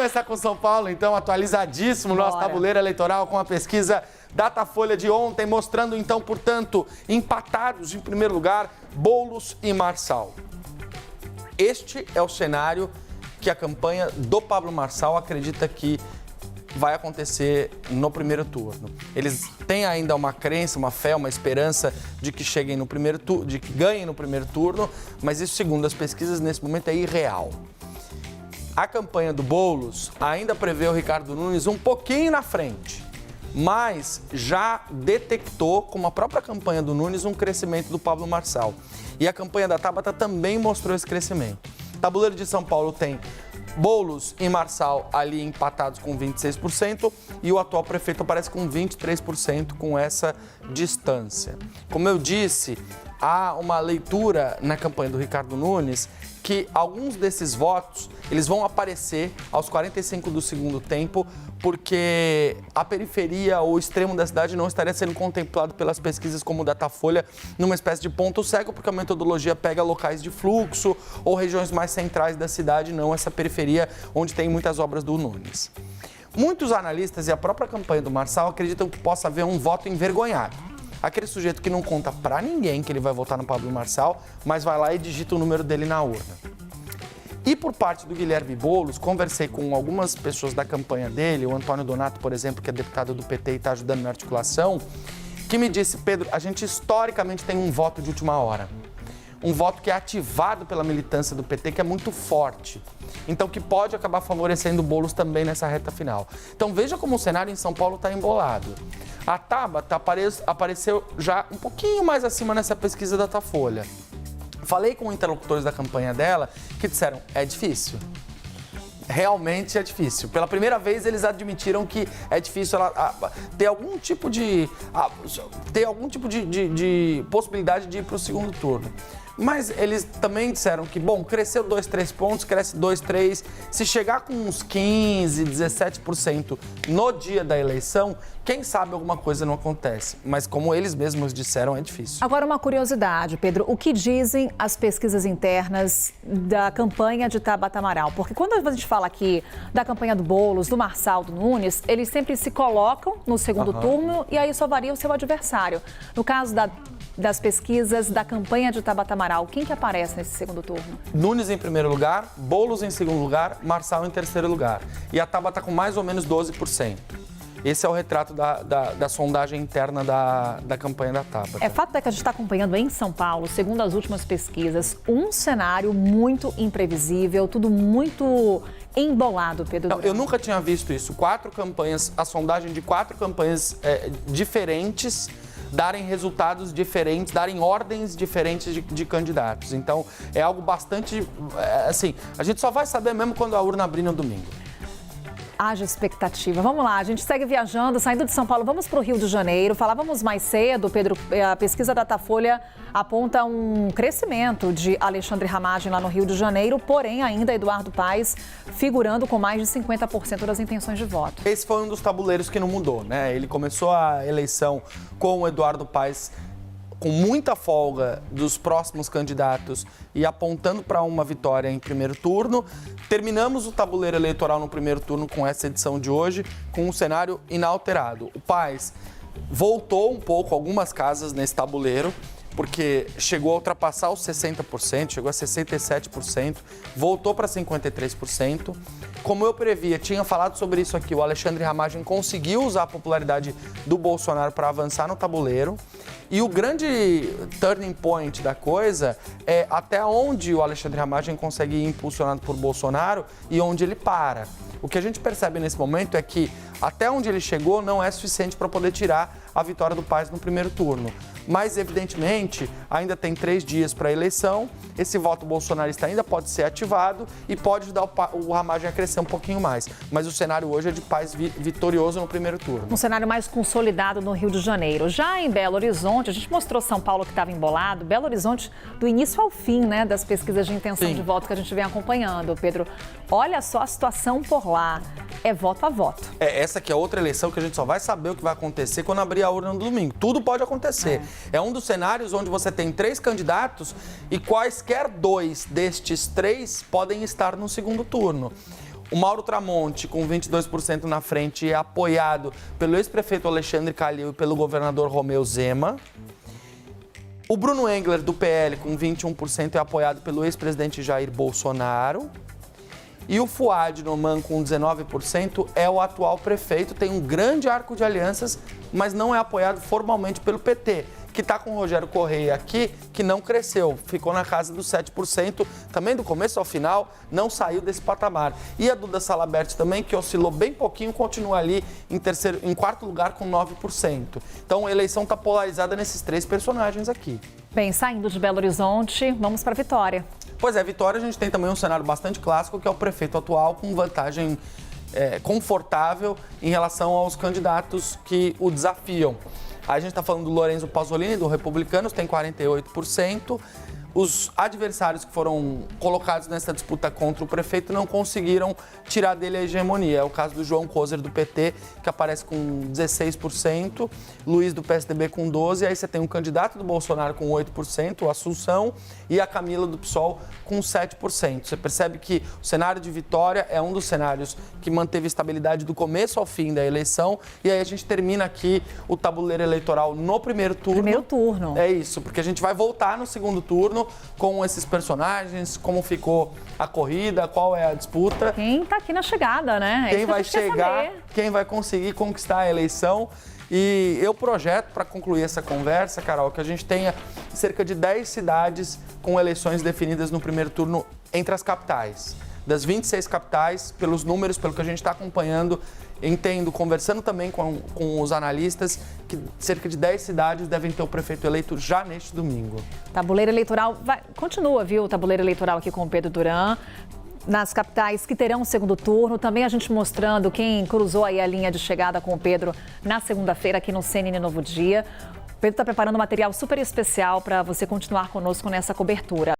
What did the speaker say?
começar com São Paulo, então, atualizadíssimo nosso tabuleiro eleitoral com a pesquisa Datafolha de ontem, mostrando, então, portanto, empatados em primeiro lugar, Boulos e Marçal. Este é o cenário que a campanha do Pablo Marçal acredita que vai acontecer no primeiro turno. Eles têm ainda uma crença, uma fé, uma esperança de que cheguem no primeiro turno, de que ganhem no primeiro turno, mas isso, segundo as pesquisas, nesse momento é irreal. A campanha do Boulos ainda prevê o Ricardo Nunes um pouquinho na frente, mas já detectou, como a própria campanha do Nunes, um crescimento do Pablo Marçal. E a campanha da Tabata também mostrou esse crescimento. O tabuleiro de São Paulo tem Boulos e Marçal ali empatados com 26% e o atual prefeito aparece com 23% com essa distância. Como eu disse, há uma leitura na campanha do Ricardo Nunes que alguns desses votos eles vão aparecer aos 45 do segundo tempo porque a periferia ou o extremo da cidade não estaria sendo contemplado pelas pesquisas como o Datafolha numa espécie de ponto cego, porque a metodologia pega locais de fluxo ou regiões mais centrais da cidade, não essa periferia onde tem muitas obras do Nunes. Muitos analistas e a própria campanha do Marçal acreditam que possa haver um voto envergonhado. Aquele sujeito que não conta pra ninguém que ele vai votar no Pablo Marçal, mas vai lá e digita o número dele na urna. E por parte do Guilherme Boulos, conversei com algumas pessoas da campanha dele, o Antônio Donato, por exemplo, que é deputado do PT e está ajudando na articulação, que me disse, Pedro, a gente historicamente tem um voto de última hora. Um voto que é ativado pela militância do PT, que é muito forte. Então, que pode acabar favorecendo o Boulos também nessa reta final. Então, veja como o cenário em São Paulo está embolado. A Tabata apareceu já um pouquinho mais acima nessa pesquisa da Datafolha. Falei com interlocutores da campanha dela que disseram, é difícil. Realmente é difícil. Pela primeira vez eles admitiram que é difícil ter algum tipo de possibilidade de ir para o segundo turno. Mas eles também disseram que, bom, cresceu 2, 3 pontos, cresce 2, 3. Se chegar com uns 15, 17% no dia da eleição, quem sabe alguma coisa não acontece. Mas como eles mesmos disseram, é difícil. Agora, uma curiosidade, Pedro. O que dizem as pesquisas internas da campanha de Tabata Amaral? Porque quando a gente fala aqui da campanha do Boulos, do Marçal, do Nunes, eles sempre se colocam no segundo turno e aí só varia o seu adversário. No caso das pesquisas da campanha de Tabata Amaral, quem que aparece nesse segundo turno? Nunes em primeiro lugar, Boulos em segundo lugar, Marçal em terceiro lugar. E a Tabata com mais ou menos 12%. Esse é o retrato da sondagem interna da campanha da Tabata. É fato que a gente está acompanhando em São Paulo, segundo as últimas pesquisas, um cenário muito imprevisível, tudo muito embolado, Pedro. Não, eu nunca tinha visto isso. 4 campanhas, a sondagem de 4 campanhas diferentes, darem resultados diferentes, darem ordens diferentes de candidatos. Então, é algo bastante, assim, a gente só vai saber mesmo quando a urna abrir no domingo. Haja expectativa. Vamos lá, a gente segue viajando, saindo de São Paulo, vamos para o Rio de Janeiro. Falávamos mais cedo, Pedro, a pesquisa da Datafolha aponta um crescimento de Alexandre Ramagem lá no Rio de Janeiro, porém ainda Eduardo Paes figurando com mais de 50% das intenções de voto. Esse foi um dos tabuleiros que não mudou, né? Ele começou a eleição com o Eduardo Paes com muita folga dos próximos candidatos e apontando para uma vitória em primeiro turno. Terminamos o tabuleiro eleitoral no primeiro turno com essa edição de hoje, com um cenário inalterado. O Paes voltou um pouco algumas casas nesse tabuleiro, porque chegou a ultrapassar os 60%, chegou a 67%, voltou para 53%. Como eu previa, tinha falado sobre isso aqui, o Alexandre Ramagem conseguiu usar a popularidade do Bolsonaro para avançar no tabuleiro. E o grande turning point da coisa é até onde o Alexandre Ramagem consegue ir impulsionado por Bolsonaro e onde ele para. O que a gente percebe nesse momento é que até onde ele chegou não é suficiente para poder tirar a vitória do Paes no primeiro turno. Mas, evidentemente, ainda tem 3 dias para a eleição, esse voto bolsonarista ainda pode ser ativado e pode ajudar o Ramagem a crescer um pouquinho mais. Mas o cenário hoje é de Paes vitorioso no primeiro turno. Um cenário mais consolidado no Rio de Janeiro. Já em Belo Horizonte, a gente mostrou São Paulo que estava embolado, Belo Horizonte do início ao fim, né, das pesquisas de intenção de voto que a gente vem acompanhando, Pedro. Olha só a situação por lá. É voto a voto. Essa aqui é outra eleição que a gente só vai saber o que vai acontecer quando abrir a urna no domingo. Tudo pode acontecer. É um dos cenários onde você tem 3 candidatos e quaisquer 2 destes 3 podem estar no segundo turno. O Mauro Tramonte, com 22% na frente, é apoiado pelo ex-prefeito Alexandre Calil e pelo governador Romeu Zema. O Bruno Engler, do PL, com 21%, é apoiado pelo ex-presidente Jair Bolsonaro. E o Fouad Noman, com 19%, é o atual prefeito, tem um grande arco de alianças, mas não é apoiado formalmente pelo PT, que está com o Rogério Correia aqui, que não cresceu, ficou na casa dos 7%, também do começo ao final, não saiu desse patamar. E a Duda Salabert também, que oscilou bem pouquinho, continua ali em quarto lugar com 9%. Então a eleição está polarizada nesses três personagens aqui. Bem, saindo de Belo Horizonte, vamos para Vitória. Pois é, Vitória, a gente tem também um cenário bastante clássico, que é o prefeito atual com vantagem confortável em relação aos candidatos que o desafiam. Aí a gente está falando do Lorenzo Pasolini, do Republicanos, tem 48%. Os adversários que foram colocados nessa disputa contra o prefeito não conseguiram tirar dele a hegemonia. É o caso do João Coser, do PT, que aparece com 16%, Luiz, do PSDB, com 12%, aí você tem um candidato do Bolsonaro com 8%, o Assunção, e a Camila, do PSOL, com 7%. Você percebe que o cenário de Vitória é um dos cenários que manteve estabilidade do começo ao fim da eleição, e aí a gente termina aqui o tabuleiro eleitoral no primeiro turno. Primeiro turno. É isso, porque a gente vai voltar no segundo turno com esses personagens, como ficou a corrida, qual é a disputa. Quem tá aqui na chegada, né? Quem vai chegar, quem vai conseguir conquistar a eleição. E eu projeto, para concluir essa conversa, Carol, que a gente tenha cerca de 10 cidades com eleições definidas no primeiro turno entre as capitais. Das 26 capitais, pelos números, pelo que a gente está acompanhando, entendo, conversando também com os analistas, que cerca de 10 cidades devem ter o prefeito eleito já neste domingo. Tabuleiro eleitoral, continua, viu, o tabuleiro eleitoral aqui com o Pedro Duran. Nas capitais que terão o segundo turno, também a gente mostrando quem cruzou aí a linha de chegada com o Pedro na segunda-feira aqui no CNN Novo Dia. O Pedro está preparando um material super especial para você continuar conosco nessa cobertura.